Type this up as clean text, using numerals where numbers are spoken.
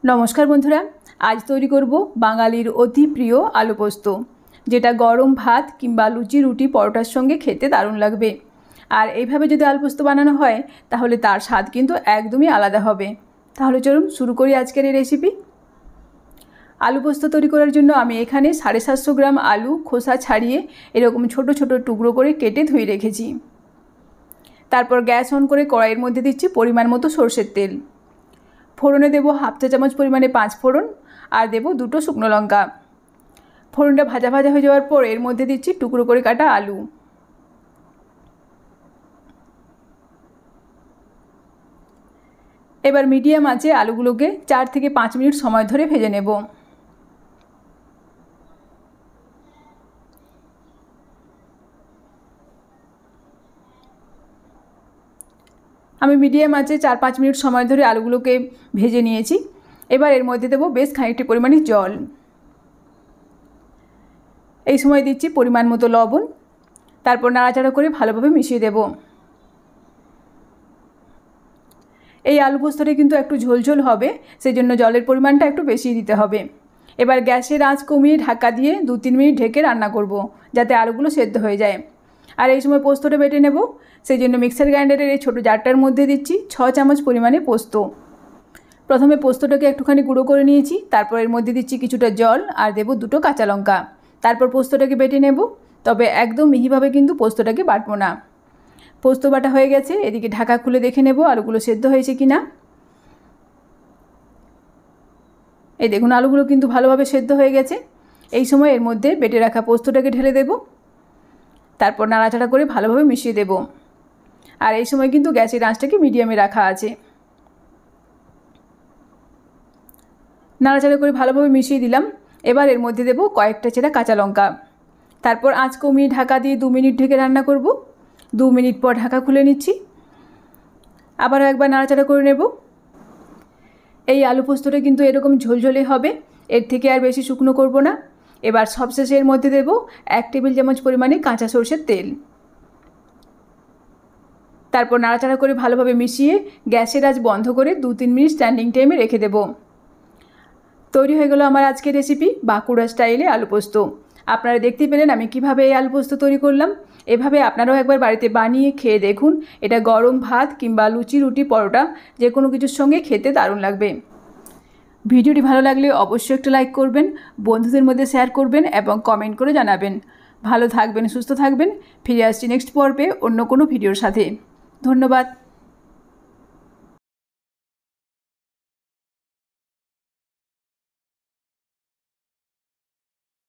नमस्कार बंधुरा आज तैरी करब बांगालिर अति प्रिय आलू पोस्त जेटा गरम भात किंबा लुचि रुटी परोटार संगे खेते दारुण लागबे। और এইভাবে যদি आलू पोस्त बानानो হয় তাহলে তার স্বাদ কিন্তু একদমই আলাদা হবে। তাহলে চলুন শুরু করি আজকের এই রেসিপি। आलू पोस्त तैरी करार जन्य आमी एखाने 750 ग्राम आलू खोसा छाड़िए एरकम छोटो छोटो टुकरो करे केटे धुए रेखेछि। तारपर गैस अन करे कड़ाइয়ের মধ্যে দিচ্ছি পরিমাণ মতো সরষের তেল। फोड़ने देव हाफ चा चामच परिमाणे 5 फोड़न और देव दुटो शुकनो लंका। फोड़नटा भाजा भाजा हो जाओयार पर एर मध्य दिচ্ছি टुकरो करे काटा आलू। एबार मीडियम आँचे आलूगुलोके 4 থেকে 5 मिनट समय धरे भेजे नेब। আমি মিডিয়াম আঁচে 4-5 মিনিট সময় ধরে আলুগুলোকে ভেজে নিয়েছি। এবার এর মধ্যে দেব বেশ খানিকটা পরিমাণে জল। এই সময় দিচ্ছি পরিমাণ মতো লবণ। তারপর নাড়াচাড়া করে ভালোভাবে মিশিয়ে দেব। এই আলু পোস্তটা কিন্তু একটু ঝোলঝোল হবে, সেজন্য জলের পরিমাণটা একটু বেশি দিতে হবে। এবার গ্যাসের আঁচ কমিয়ে ঢাকা দিয়ে 2-3 মিনিট ঢেকে রান্না করব যাতে আলুগুলো সেদ্ধ হয়ে যায়। আর এই সময় পোস্তটা বেটে নেব, সেই জন্য মিক্সার গ্রাইন্ডারের এই ছোটো জারটার মধ্যে দিচ্ছি 6 চামচ পরিমাণে পোস্ত। প্রথমে পোস্তটাকে একটুখানি গুঁড়ো করে নিয়েছি, তারপর এর মধ্যে দিচ্ছি কিছুটা জল আর দেব দুটো কাঁচা লঙ্কা। তারপর পোস্তটাকে বেটে নেব, তবে একদম মিহিভাবে কিন্তু পোস্তটাকে বাটবো না। পোস্ত বাটা হয়ে গেছে, এদিকে ঢাকা খুলে দেখে নেব আলুগুলো সেদ্ধ হয়েছে কিনা। এই দেখুন আলুগুলো কিন্তু ভালোভাবে সেদ্ধ হয়ে গেছে। এই সময় এর মধ্যে বেটে রাখা পোস্তটাকে ঢেলে দেব, তারপর নাড়াচাড়া করে ভালোভাবে মিশিয়ে দেব। আর এই সময় কিন্তু গ্যাসের আঁচটাকে মিডিয়ামে রাখা আছে। নাড়াচাড়া করে ভালোভাবে মিশিয়ে দিলাম। এবার এর মধ্যে দেব কয়েকটা চেরা কাঁচা লঙ্কা। তারপর আঁচ কমিয়ে ঢাকা দিয়ে 2 মিনিট ঢেকে রান্না করব। 2 মিনিট পর ঢাকা খুলে নিচ্ছি, আবারও একবার নাড়াচাড়া করে নেব। এই আলু পোস্তটা কিন্তু এরকম ঝোলঝোলে হবে, এর থেকে আর বেশি শুকনো করব না। এবার সবশেষে এর মধ্যে দেব 1 টেবিল চামচ পরিমাণে কাঁচা সরষের তেল। তারপর নাড়াচাড়া করে ভালোভাবে মিশিয়ে গ্যাসের আঁচ বন্ধ করে 2-3 মিনিট স্ট্যান্ডিং টাইমে রেখে দেব। তৈরি হয়ে গেল আমার আজকের রেসিপি বাঁকুড়া স্টাইলে আলু পোস্ত। আপনারা দেখতেই পেলেন আমি কিভাবে এই আলু পোস্ত তৈরি করলাম। এভাবে আপনারাও একবার বাড়িতে বানিয়ে খেয়ে দেখুন। এটা গরম ভাত কিংবা লুচি রুটি পরোটা যে কোনো কিছুর সঙ্গে খেতে দারুণ লাগবে। ভিডিওটি ভালো লাগলে অবশ্যই একটা লাইক করবেন, বন্ধুদের মধ্যে শেয়ার করবেন এবং কমেন্ট করে জানাবেন। ভালো থাকবেন, সুস্থ থাকবেন। ফিরে আসছি নেক্সট পর্বে অন্য কোনো ভিডিওর সাথে। ধন্যবাদ।